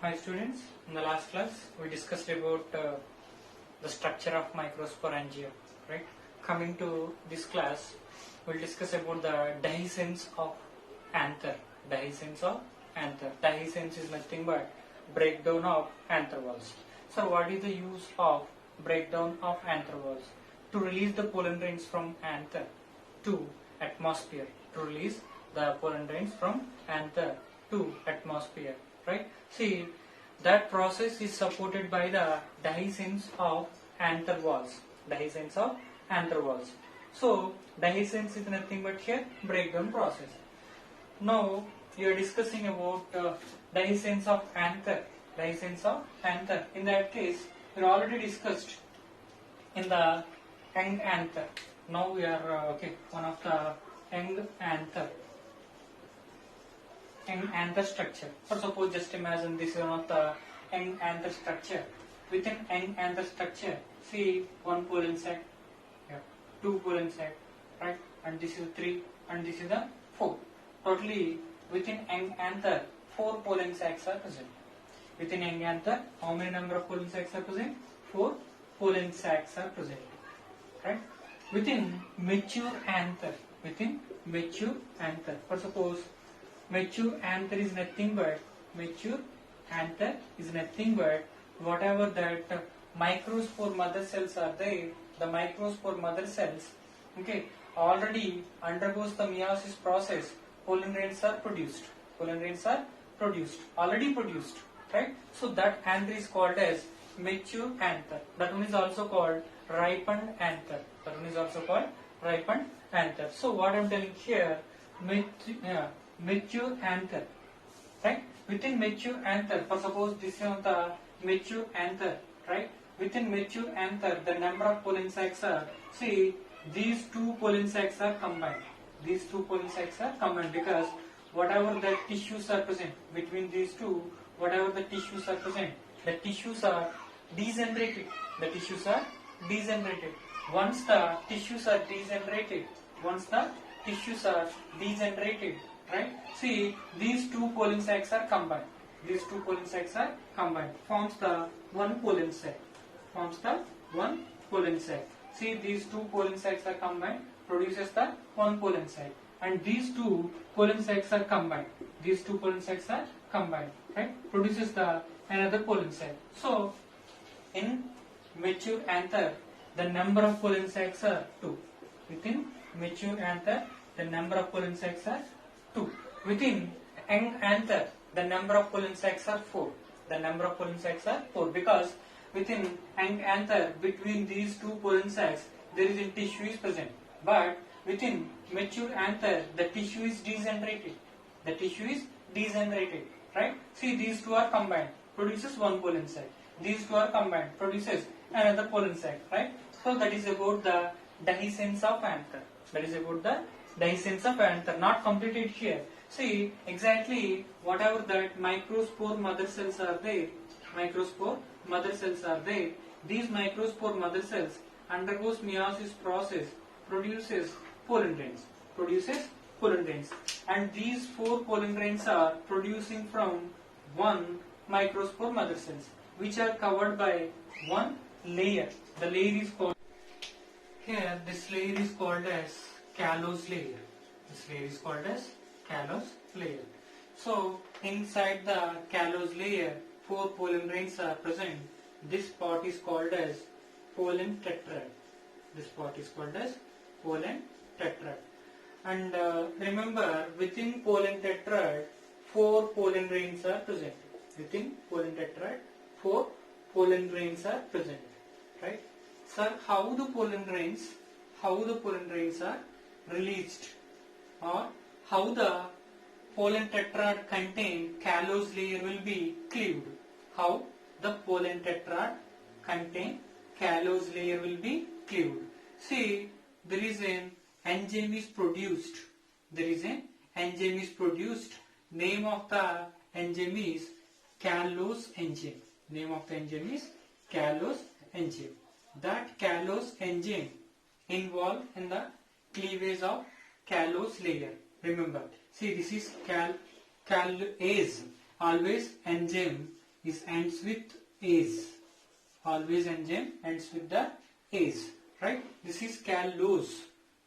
Hi students, in the last class we discussed about the structure of microspore angio, right? Coming to this class, we'll discuss about the dehiscence of anther. Dehiscence of anther. Dehiscence is nothing but breakdown of anther walls. So what is the use of breakdown of anther walls? To release the pollen grains from anther to atmosphere. To release the pollen grains from anther to atmosphere, right? See, that process is supported by the dehiscence of anther walls. Dehiscence of anther walls. So, dehiscence is nothing but here breakdown process. Now, we are discussing about dehiscence of anther. Dehiscence of anther. In that case, we already discussed in the young anther. Now we are one of the young anther. Young anther structure. For suppose just imagine this is one of the young anther structure. Within young anther structure, see one pollen sac, two pollen sac, right? And this is 3 and this is the 4. Totally within young anther, 4 pollen sacs are present. Within young anther, how many number of pollen sacs are present? 4 pollen sacs are present, right? Within mature anther, for suppose mature anther is nothing but whatever that microspore mother cells are there, the microspore mother cells, already undergoes the meiosis process. Pollen grains are produced. Already produced, right? So that anther is called as mature anther. That one is also called ripened anther. So what I am telling here, mature anther, right? Within mature anther, for suppose this is the mature anther, right? Within mature anther, the number of pollen sacs are, see, these 2 pollen sacs are combined. Because whatever the tissues are present between these two, the tissues are degenerated. Once the tissues are degenerated, right? See, these 2 pollen sacs are combined. Forms the one pollen sac. See, these 2 pollen sacs are combined, produces the one pollen sac. And these 2 pollen sacs are combined. Right? Produces the another pollen sac. So, in mature anther, the number of pollen sacs are 2. Within mature anther, the number of pollen sacs are 2. Within young anther, the number of pollen sacs are 4. Because within young anther, between these 2 pollen sacs, there is a tissue is present. But within mature anther, the tissue is degenerated. Right? See, these 2 are combined, produces one pollen sac. These 2 are combined, produces another pollen sac. Right? So that is about the dehiscence of anther. Not completed here. See, exactly whatever that microspore mother cells are there, these microspore mother cells undergoes meiosis process, produces pollen grains. And these 4 pollen grains are producing from one microspore mother cells, which are covered by one layer. The layer is called, here this layer is called as callose layer. So inside the callose layer, 4 pollen grains are present. This part is called as pollen tetrad. And remember, within pollen tetrad, 4 pollen grains are present. Right? Sir, how the pollen grains are released, or how the pollen tetrad contain callose layer will be cleaved? How the pollen tetrad contain callose layer will be cleaved? See, there is an enzyme is produced. Name of the enzyme is callose enzyme. That callose enzyme involved in the cleavage of callose layer. Remember, see, this is callase. Always enzyme is ends with A's. Always enzyme ends with the A's, right? This is callose,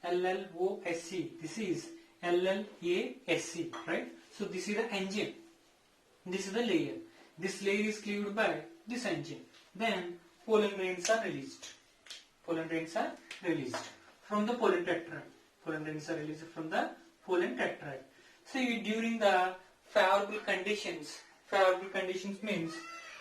LLOSE. This is LLASE, right? So this is the enzyme. This is the layer. This layer is cleaved by this enzyme. Then pollen grains are released. Pollen grains are released from the pollen tetrad. Pollen grains are released from the pollen tetrad. So during the favorable conditions means,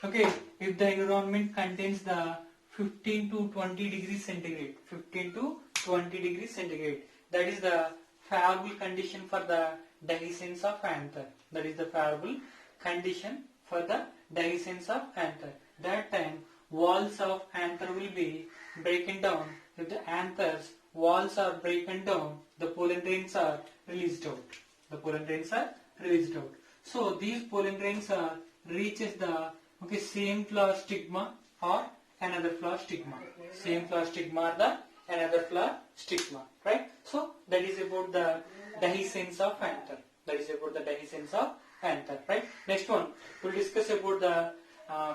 okay, if the environment contains the 15 to 20 degrees centigrade, 15 to 20 degrees centigrade, that is the favorable condition for the dehiscence of anther. That is the favorable condition for the dehiscence of anther. That time walls of anther will be broken down. If the anther's walls are broken down, the pollen grains are released out. The pollen grains are released out. So these pollen grains are reaches the same flower stigma or another flower stigma. Same flower stigma or the another flower stigma, right? So that is about the dehiscence of anther. That is about the dehiscence of anther, right? Next one, we'll discuss about the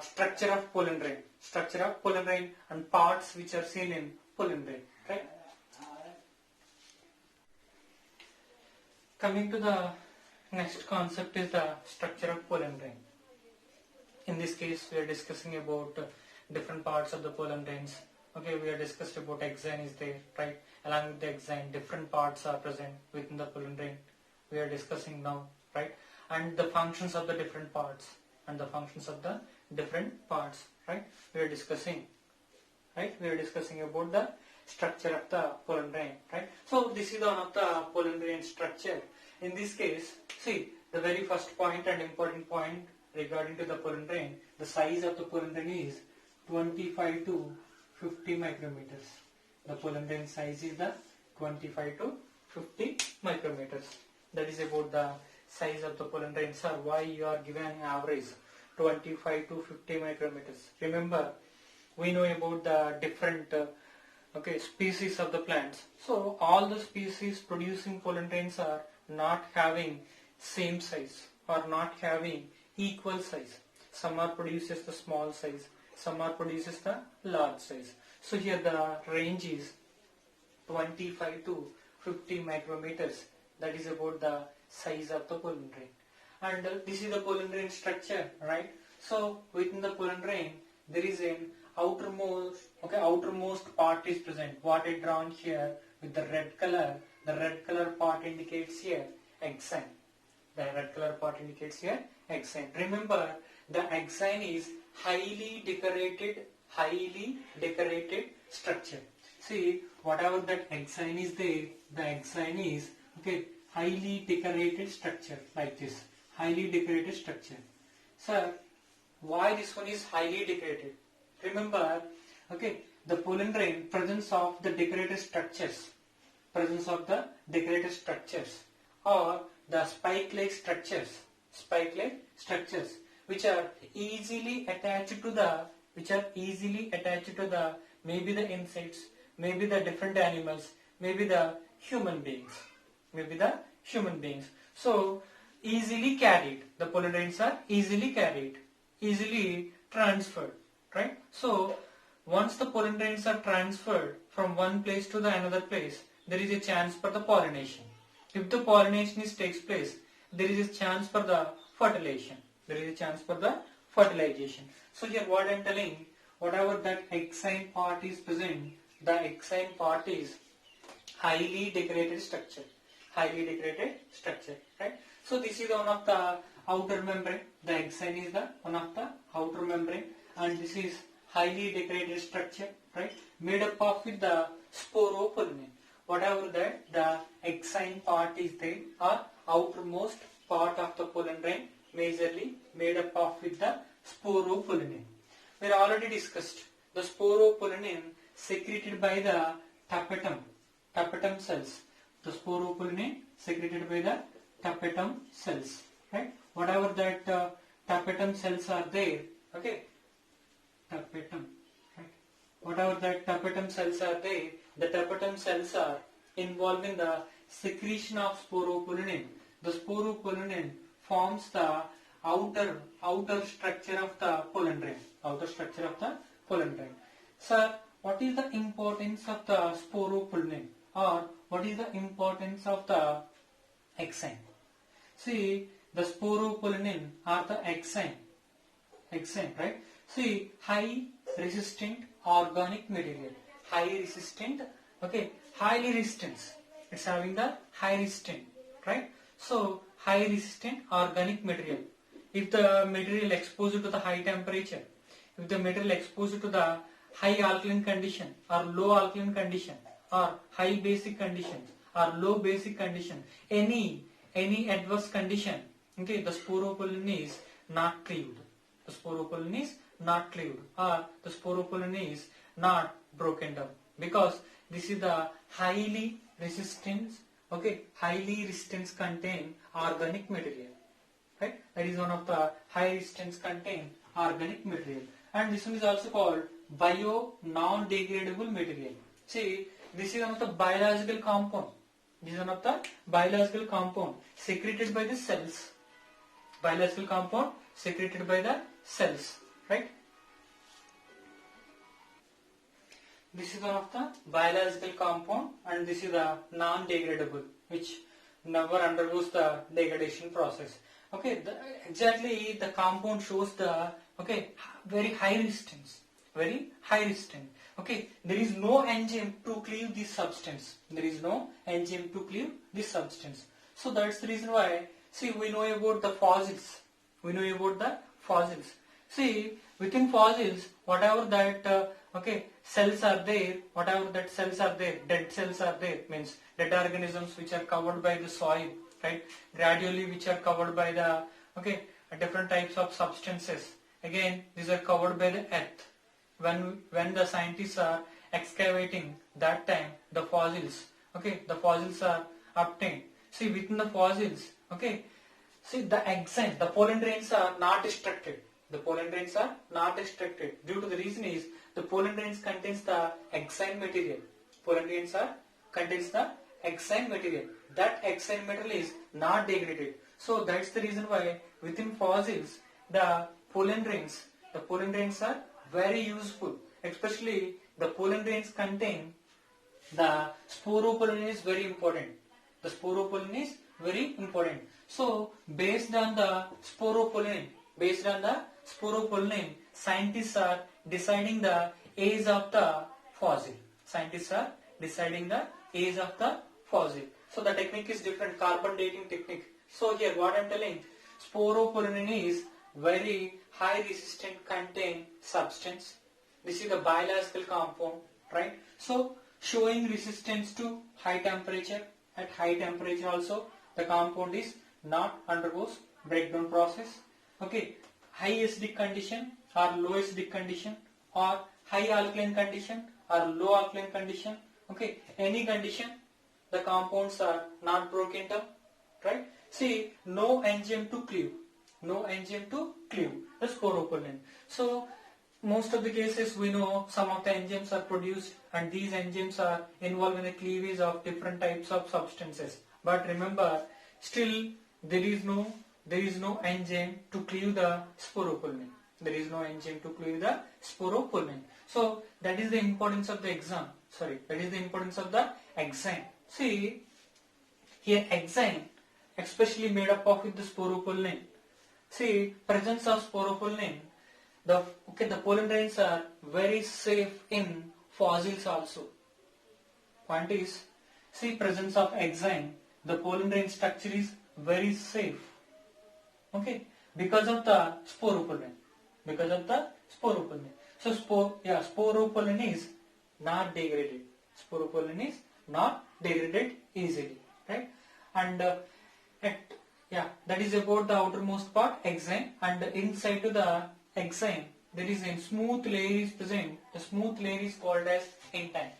structure of pollen grain. Structure of pollen grain and parts which are seen in pollen grain, right? Coming to the next concept is the structure of pollen grain. In this case, we are discussing about different parts of the pollen grains. Okay, we are discussed about exine is there, right? Along with the exine, different parts are present within the pollen grain. We are discussing now, right? And the functions of the different parts right? We are discussing, right? We are discussing about the structure of the pollen grain, right? So this is one of the pollen grain structure. In this case, see the very first point and important point regarding to the pollen grain, the size of the pollen grain is 25 to 50 micrometers. The pollen grain size is the 25 to 50 micrometers. That is about the size of the pollen grain. Sir, why you are given an average 25 to 50 micrometers? Remember, we know about the different species of the plants. So all the species producing pollen grains are not having same size or not having equal size. Some are produces the small size, some are produces the large size. So here the range is 25 to 50 micrometers. That is about the size of the pollen grain. And this is the pollen grain structure, right? So within the pollen grain there is an outermost part is present. What I drawn here with the red color, the red color part indicates here exine. The red color part indicates here exine. Remember, the exine is highly decorated structure. See, whatever that exine is there, the exine is highly decorated structure like this. Highly decorated structure. Sir, why this one is highly decorated? Remember, the pollen grain, presence of the decorated structures or the spike-like structures, which are easily attached to the maybe the insects, maybe the different animals, maybe the human beings. So easily carried. The pollen grains are easily carried, easily transferred, right? So once the pollen grains are transferred from one place to the another place, there is a chance for the pollination. If the pollination takes place, there is a chance for the fertilization. So here what I am telling, whatever that exine part is present, the exine part is highly decorated structure, right? So this is one of the outer membrane. The exine is the one of the outer membrane, and this is highly decorated structure, right? Made up of with the sporopollen. Whatever that the exine part is there, or outermost part of the pollen grain, majorly made up of with the sporopollen. We already discussed the sporopollen secreted by the tapetum cells. The sporopollen secreted by the tapetum cells, right? Whatever that tapetum cells are there, whatever that tapetum cells are there, the tapetum cells are involved in the secretion of sporopollen. The sporopollen forms the outer structure of the pollen grain. Outer structure of the pollen grain. Sir, what is the importance of the sporopollen, or what is the importance of the exine? See, the sporopollen are the exine, right? See, high resistant organic material, highly resistant. It's having the high resistant, right? So, high resistant organic material. If the material exposed to the high temperature, if the material exposed to the high alkaline condition or low alkaline condition or high basic conditions or low basic condition, any adverse condition, okay, the sporopollen is not cleaved. The sporopollen is not cleaved, or the sporopollen is not broken down, because this is the highly resistance contain organic material, right? That is one of the high resistance contain organic material, and this one is also called bio non-degradable material. See, this is one of the biological compound. This is one of the biological compound secreted by the cells. Biological compound secreted by the cells, right? This is one of the biological compound, and this is the non-degradable, which never undergoes the degradation process. Okay, exactly the compound shows the very high resistance, Okay, there is no enzyme to cleave this substance. So that's the reason why. See, we know about the fossils. See, within fossils, whatever that cells are there, dead cells are there, means dead organisms which are covered by the soil, right? Gradually, which are covered by the different types of substances. Again, these are covered by the earth. When the scientists are excavating, that time the fossils are obtained. See, within the fossils, see the exine, the pollen grains are not extracted. Due to the reason is the pollen grains contains the exine material. That exine material is not degraded. So that's the reason why within fossils the pollen grains are very useful. Especially the pollen grains contain the sporopollen is very important. So based on the sporopollen, scientists are deciding the age of the fossil. So the technique is different, carbon dating technique. So here what I am telling, sporopollen is very high resistant contain substance. This is the biological compound, right? So showing resistance to high temperature. At high temperature also the compound is not undergoes breakdown process. Okay, high acidic condition or low acidic condition, or high alkaline condition or low alkaline condition. Okay, any condition the compounds are not broken down, right? See, no enzyme to cleave the sporopollen. So most of the cases we know some of the enzymes are produced, and these enzymes are involved in the cleavage of different types of substances. But remember, still there is no enzyme to cleave the sporopollen. So that is the importance of the exine. See, here exine, especially made up of with the sporopollen. See, presence of sporopollen, the pollen grains are very safe in fossils also. Point is, see, presence of exine, the pollen grain structure is very safe. Okay, because of the sporopollen. So sporopollen is not degraded. Easily, right? And that is about the outermost part, exine, and inside to the exine there is a smooth layer is present. The smooth layer is called as intine.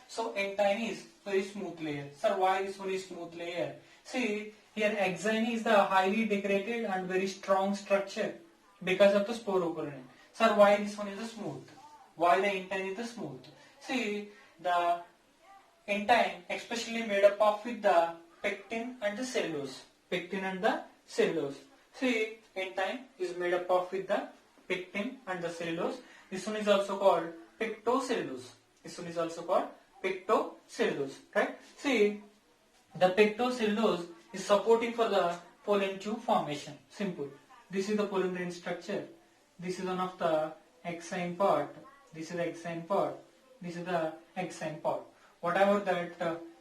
So intine is very smooth layer. Sir, why this one is smooth layer? See, here exine is the highly decorated and very strong structure because of the sporopollen. Sir, why this one is the smooth? Why the intine is the smooth? See, the intine especially made up of with the pectin and the cellulose. cellulose. See, intine is made up of with the pectin and the cellulose. This one is also called pectocellulose. This one is also called pectocellulose, right? See, the pectocellulose is supporting for the pollen tube formation. Simple. This is the pollen grain structure. This is one of the exine part. This is the exine part. This is the exine part. Whatever that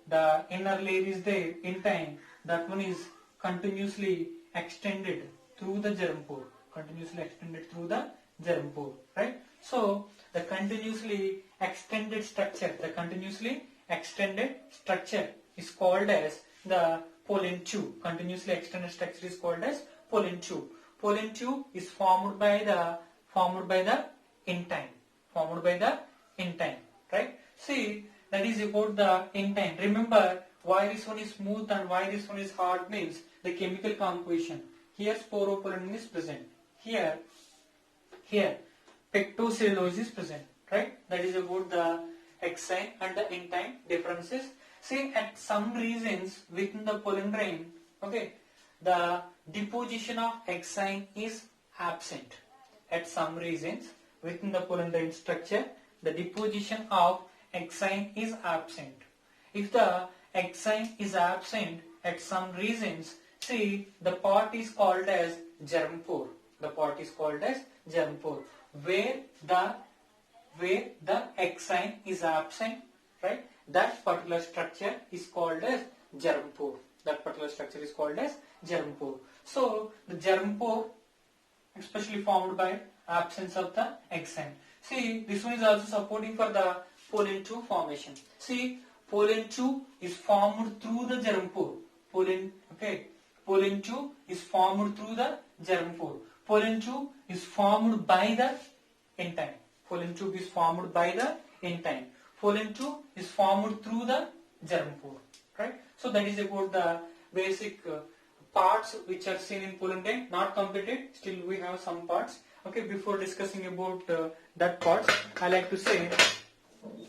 the inner layer is there, intine, that one is continuously extended through the germ pore. Continuously extended through the germ pore, right? So the continuously extended structure, is called as the pollen tube. Continuously extended structure is called as pollen tube. Pollen tube is formed by the intine. Right? See, that is about the intine. Remember why this one is smooth and why this one is hard means the chemical composition. Here sporopollen is present. Here pectocellulose is present. Right? That is about the exine and the intine differences. See, at some regions within the pollen grain, okay, the deposition of exine is absent. At some regions within the pollen grain structure, the deposition of exine is absent. If the exine is absent at some regions, see, the part is called as germ pore. The part is called as germ pore. Where the exine is absent, right? That particular structure is called as germ pore. So the germ pore, especially formed by absence of the exine. See, this one is also supporting for the pollen tube formation. See, pollen tube is formed through the germ pore. Pollen tube is formed through the germ pore. Pollen tube is formed by the intine. Pollen tube is formed through the germ pore. Right? So that is about the basic parts which are seen in pollen grain. Not completed. Still we have some parts. Okay. Before discussing about that parts, I like to say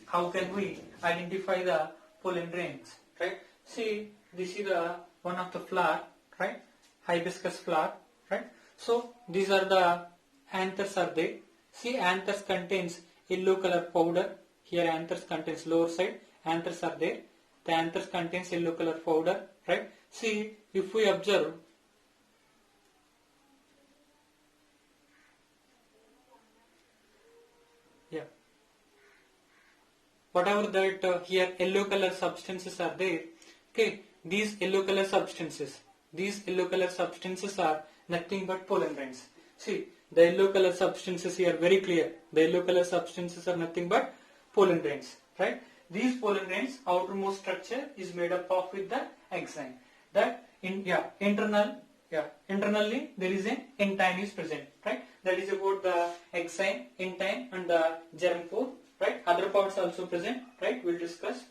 how can we identify the pollen grains. Right? See, this is the one of the flower. Right? Hibiscus flower. Right? So these are the anthers are there. See, anthers contains yellow color powder. Here anthers contains lower side. Anthers are there. The anthers contains yellow color powder. Right? See, if we observe, yeah, whatever that here yellow color substances are there. Okay, these yellow color substances are nothing but pollen grains. See, the yellow color substances here very clear. The yellow color substances are nothing but pollen grains, right? These pollen grains, outermost structure is made up of with the exine. That internally there is an intine is present, right? That is about the exine, intine, and the germ pore, right? Other parts also present, right? We'll discuss.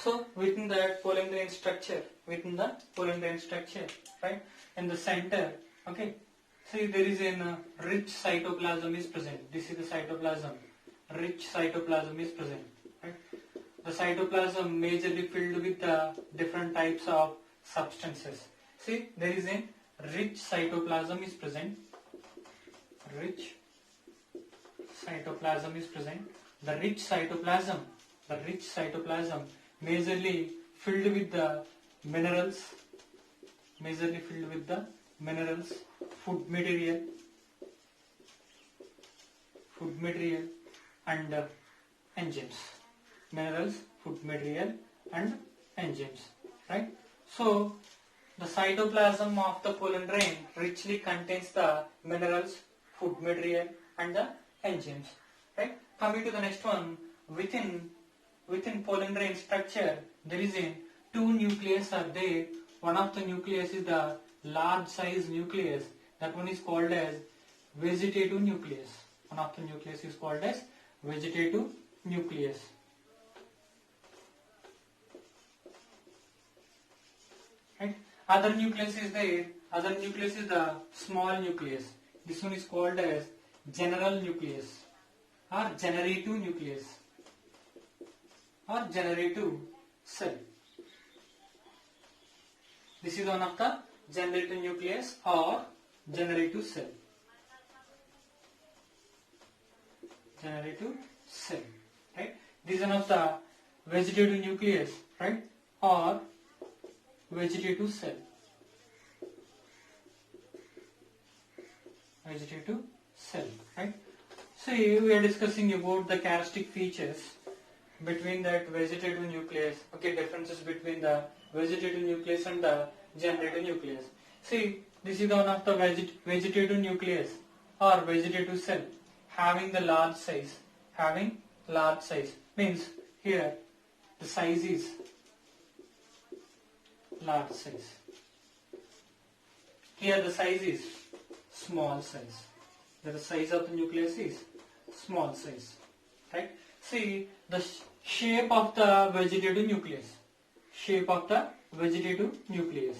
So within that pollen grain structure, right, in the center, okay, see there is a rich cytoplasm is present. This is the cytoplasm. Rich cytoplasm is present. Right? The cytoplasm majorly filled with different types of substances. See, there is a rich cytoplasm is present. Rich cytoplasm is present. The rich cytoplasm majorly filled with the minerals, food material and enzymes. Minerals, food material and enzymes, right? So the cytoplasm of the pollen grain richly contains the minerals, food material and the enzymes, right? Coming to the next one, within pollen grain structure there is a two nucleus are there. One of the nucleus is the large size nucleus. That one is called as vegetative nucleus. One of the nucleus is called as vegetative nucleus. Right? Other nucleus is there. Other nucleus is the small nucleus. This one is called as general nucleus or generative nucleus or generative cell. This is one of the generative nucleus or generative cell. Generative cell, right? This is one of the vegetative nucleus, right? Or vegetative cell. Vegetative cell, right? See, we are discussing about the characteristic features between that vegetative nucleus. Okay, differences between the vegetative nucleus and the generative nucleus. See, this is one of the vegetative nucleus or vegetative cell having the large size. Having large size means here the size is large size. Here the size is small size. The size of the nucleus is small size, right? See the shape of the vegetative nucleus. Shape of the vegetative nucleus.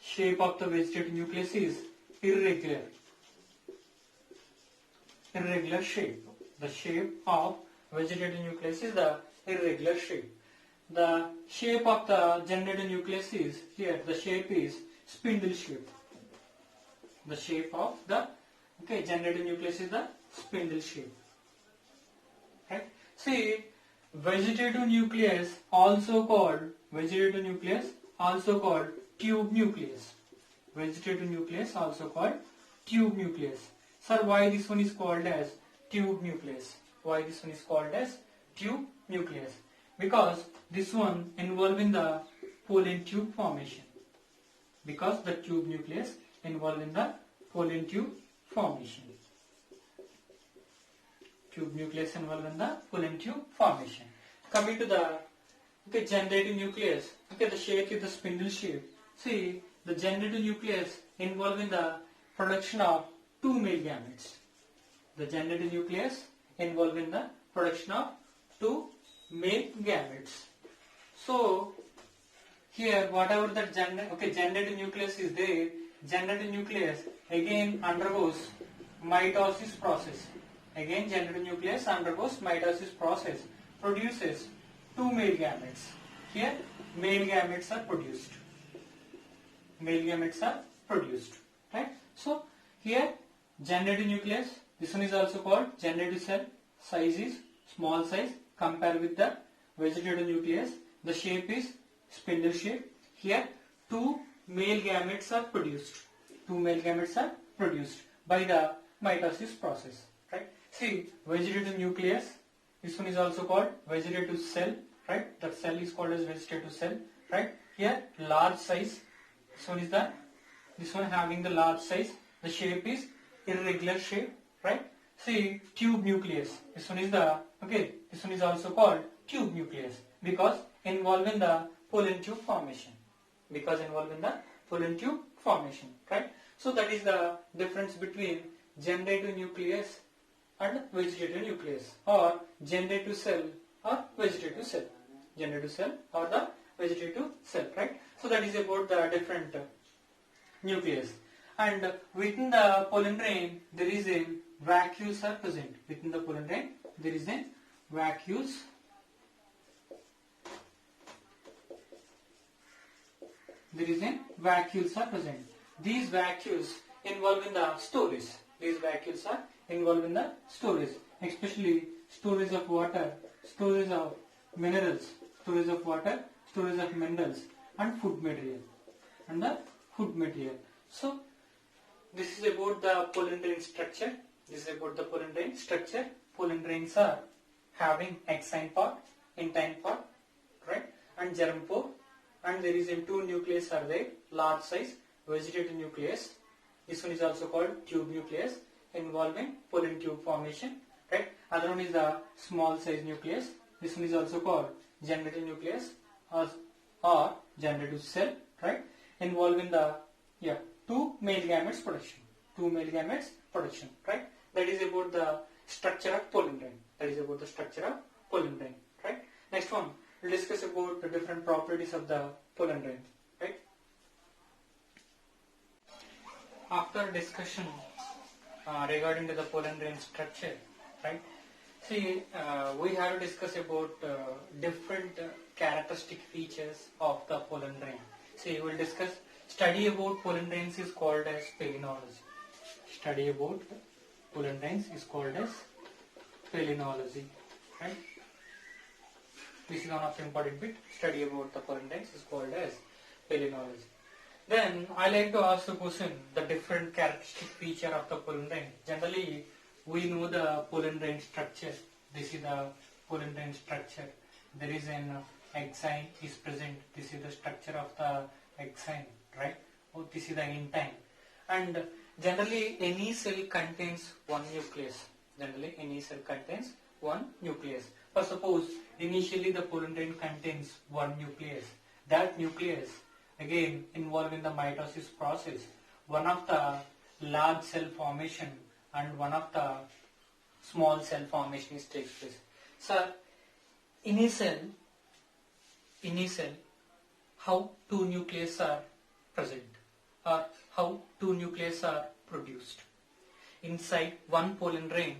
Shape of the vegetative nucleus is irregular. Irregular shape. The shape of vegetative nucleus is the irregular shape. The shape of the generative nucleus is here. The shape is spindle shape. The shape of the generative nucleus is the spindle shape. Right? See, vegetative nucleus also called tube nucleus. Vegetative nucleus also called tube nucleus. Sir, why this one is called as tube nucleus? Why this one is called as tube nucleus? Because this one involved in the pollen tube formation. Because the tube nucleus involved in the pollen tube formation. Tube nucleus involved in the pollen tube formation. Coming to the generative nucleus. The shape is the spindle shape. See, the generative nucleus involved in the production of two male gametes. The generative nucleus involved in the production of two male gametes. So here whatever the generative nucleus is there, generative nucleus again undergoes mitosis process. Again generative nucleus undergoes mitosis process, produces two male gametes. Here male gametes are produced. Male gametes are produced. Right? So here generative nucleus, this one is also called generative cell. Size is small size compared with the vegetative nucleus. The shape is spindle shape. Here two male gametes are produced. Two male gametes are produced by the mitosis process. Right? See, vegetative nucleus, this one is also called vegetative cell. Right? That cell is called as vegetative cell. Right? Here large size. This one having the large size. The shape is irregular shape. Right? See, tube nucleus. This one is also called tube nucleus because involved in the pollen tube formation. Right? So that is the difference between generative nucleus and vegetative nucleus, or generative cell or vegetative cell. Generative cell or the vegetative cell. Right? So that is about the different nucleus. And within the pollen grain there is a vacuoles are present. Within the pollen grain there is a vacuoles. There is a vacuoles are present. These vacuoles involved in the storage. These vacuoles are involved in the storage, especially storage of water, storage of minerals, storage of water, storage of minerals, and food material. So this is about the pollen grain structure. Pollen grains are having exine pod, intine pod, right, and germ pore, and there is two nucleus are there, large size vegetative nucleus. This one is also called tube nucleus, involving pollen tube formation. Right. Other one is the small size nucleus. This one is also called generative nucleus or or generative cell, right? Involving the two male gametes production, right? That is about the structure of pollen grain. Right? Next one, we'll discuss about the different properties of the pollen grain, right? After discussion regarding to the pollen grain structure, right? See, we have to discuss about different characteristic features of the pollen grain. See, we'll discuss study about pollen grains is called as palynology. Study about pollen grains is called as palynology, right? This is one of the important bit. Study about the pollen grains is called as palynology. Then I like to ask the question, the different characteristic feature of the pollen grain. Generally, we know the pollen grain structure. This is the pollen grain structure. There is an exine is present. This is the structure of the exine, right? Oh, this is the intine. And generally, any cell contains one nucleus. For suppose, initially the pollen grain contains one nucleus. That nucleus again involved in the mitosis process. One of the large cell formation and one of the small cell formation is takes place. So, in a cell, how two nucleus are present or how two nucleus are produced. Inside one pollen grain,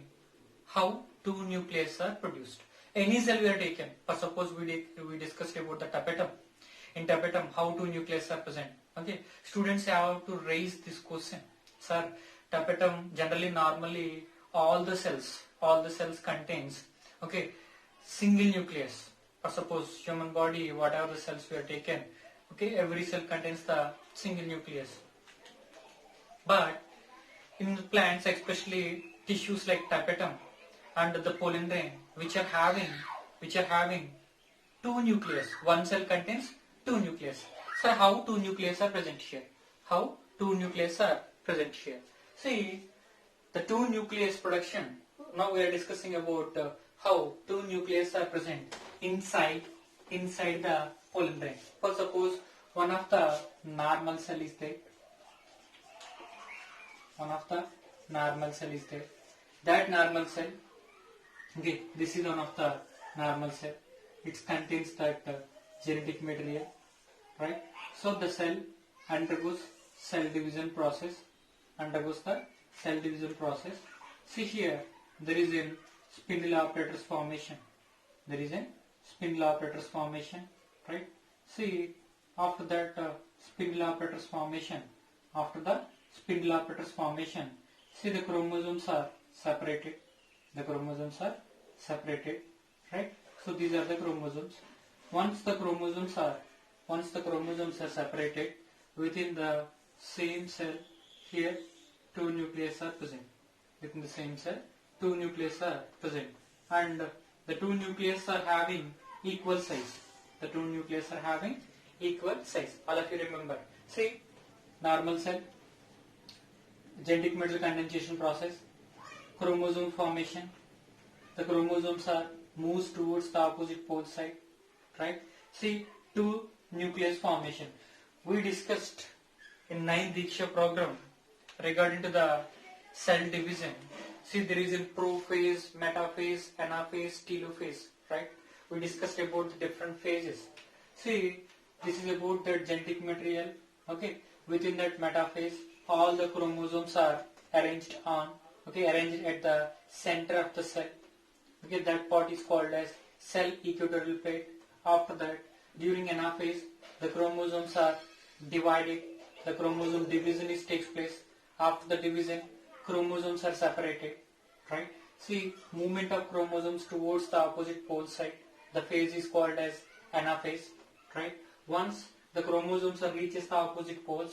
how two nucleus are produced. Any cell we are taken, for suppose we discussed about the tapetum. In tapetum, how two nucleus are present. Okay, students have to raise this question. Sir, tapetum generally normally all the cells contains single nucleus. For suppose human body, whatever the cells we are taken, every cell contains the single nucleus. But in the plants, especially tissues like tapetum and the pollen grain, which are having two nucleus, one cell contains two nucleus. So how two nucleus are present here? See, the two nucleus production. Now we are discussing about how two nucleus are present inside the pollen grain. For suppose one of the normal cell is there. That normal cell, this is one of the normal cell. It contains that genetic material, right? So the cell undergoes cell division process. See here, there is a spindle apparatus formation. Right? See, after that spindle apparatus formation, see the chromosomes are separated. Right? So these are the chromosomes. Once the chromosomes are separated, within the same cell, here two nucleus are present. And the two nucleus are having equal size. All of you remember. See, normal cell, genetic material condensation process, chromosome formation. The chromosomes are moves towards the opposite pole side, right? See, two nucleus formation. We discussed in 9th Diksha program regarding to the cell division. See, there is a prophase, metaphase, anaphase, telophase, right? We discussed about the different phases. See, this is about the genetic material. Within that metaphase, all the chromosomes are arranged at the center of the cell. That part is called as cell equatorial plate. After that, during anaphase, the chromosomes are divided. The chromosome division takes place. After the division, chromosomes are separated. Right? See, movement of chromosomes towards the opposite pole side. The phase is called as anaphase. Right? Once the chromosomes are reaches the opposite poles,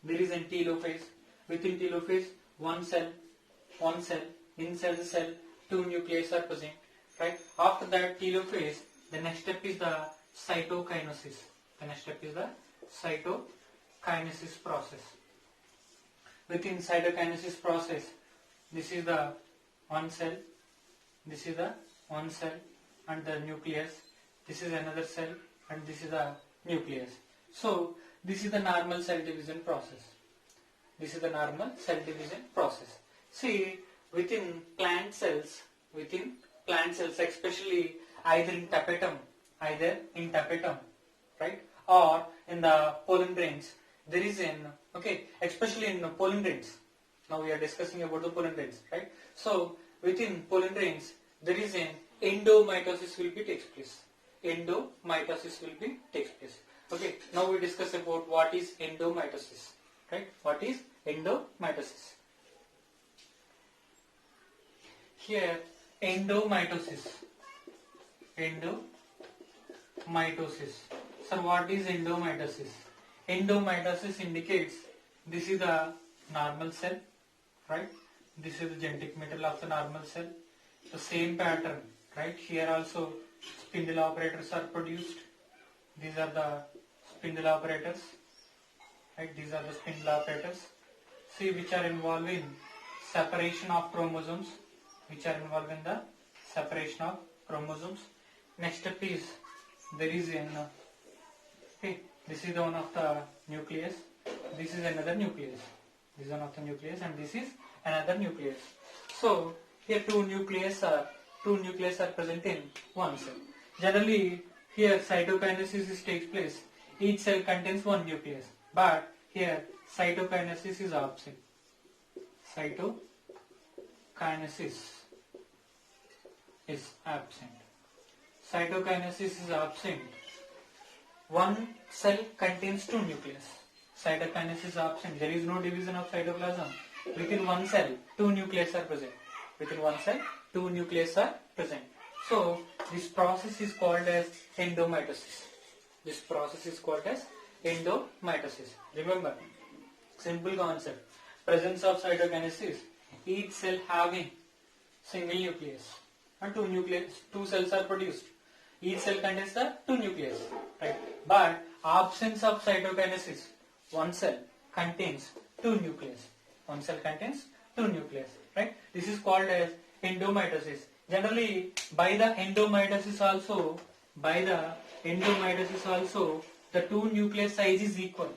there is a telophase. Within telophase, one cell, inside the cell, two nuclei are present. Right? After that telophase, the next step is the cytokinesis. Process. Within cytokinesis process, this is the one cell, and the nucleus. This is another cell, and this is the nucleus. So this is the normal cell division process. This is the normal cell division process. See, within plant cells, especially either in tapetum, right, or in the pollen grains, there is an, okay, especially in pollen grains. Now we are discussing about the pollen grains, right? So within pollen grains, there is an endomitosis will be takes place. Endomitosis will be takes place. Okay. Now we discuss about what is endomitosis, right? What is endomitosis? Here, endomitosis. Sir, what is endomitosis? Endomitosis indicates this is the normal cell, right? This is the genetic material of the normal cell. The same pattern, right? Here also spindle operators are produced. These are the spindle operators, right? These are the spindle operators. See, which are involved in separation of chromosomes. Next step is there is an okay. This is the one of the nucleus. This is another nucleus. This is one of the nucleus, and this is another nucleus. So here two nucleus are present in one cell. Generally, here cytokinesis takes place. Each cell contains one nucleus, but here cytokinesis is absent. Cytokinesis is absent. One cell contains two nucleus. Cytokinesis is absent. There is no division of cytoplasm. Within one cell, two nucleus are present. So this process is called as endomitosis. Remember, simple concept. Presence of cytokinesis. Each cell having single nucleus and two cells are produced. Each cell contains the two nucleus, right? But absence of cytokinesis, one cell contains two nucleus. Right? This is called as endomitosis. Generally, by the endomitosis also, the two nucleus size is equal.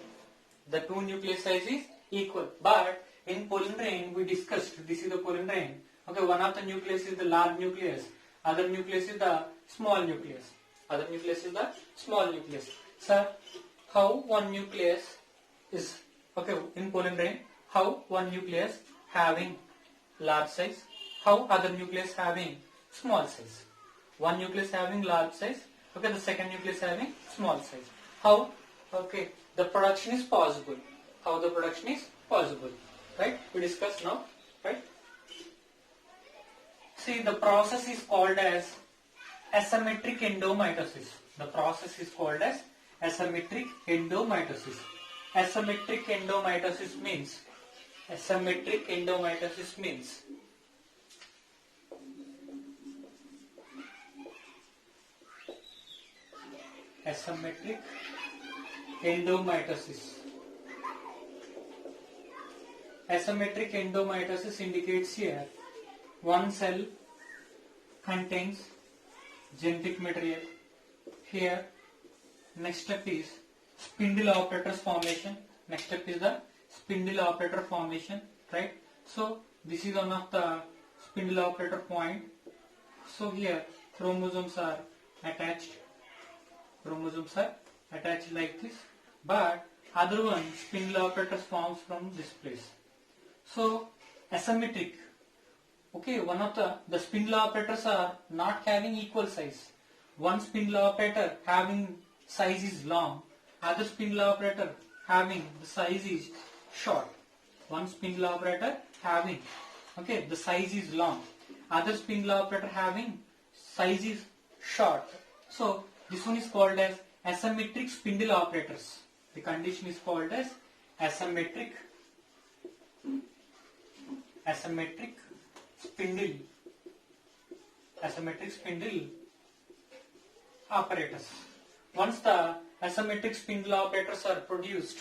But in pollen grain, we discussed, this is the pollen grain. Okay, one of the nucleus is the large nucleus, other nucleus is the small nucleus. Sir, how one nucleus is, okay, in pollen grain, how one nucleus having large size, how other nucleus having small size. One nucleus having large size, okay, the second nucleus having small size. How? Okay, the production is possible. Right? We discussed now, right? See, the process is called as asymmetric endomitosis. Asymmetric endomitosis means Asymmetric endomitosis indicates here one cell contains genetic material. Here, next step is spindle operators formation. Right? So this is one of the spindle operator point. So here chromosomes are attached like this, but other one spindle operators forms from this place. So asymmetric. Okay, one of the spindle operators are not having equal size. One spindle operator having size is long, other spindle operator having the size is short. One spindle operator having, okay, the size is long, other spindle operator having size is short. So this one is called as asymmetric spindle operators. The condition is called as asymmetric spindle operators. Once the asymmetric spindle operators are produced,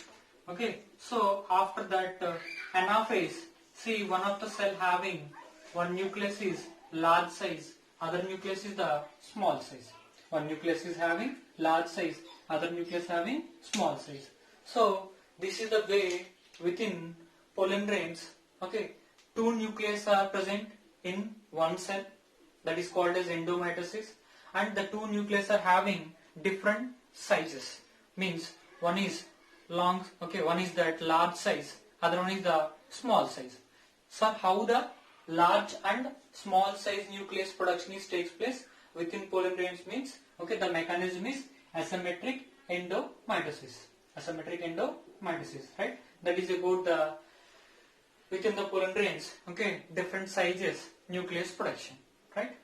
okay, so after that anaphase, see, one of the cell having one nucleus is large size, other nucleus is the small size. One nucleus is having large size, other nucleus having small size. So this is the way within pollen grains, okay, two nucleus are present in one cell, that is called as endomitosis, and the two nucleus are having different sizes. Means one is long, okay, one is that large size, other one is the small size. So how the large and small size nucleus production takes place within pollen grains means, okay, the mechanism is asymmetric endomitosis. Asymmetric endomitosis, right? That is about the within the pollen grains, okay, different sizes nucleus production, right?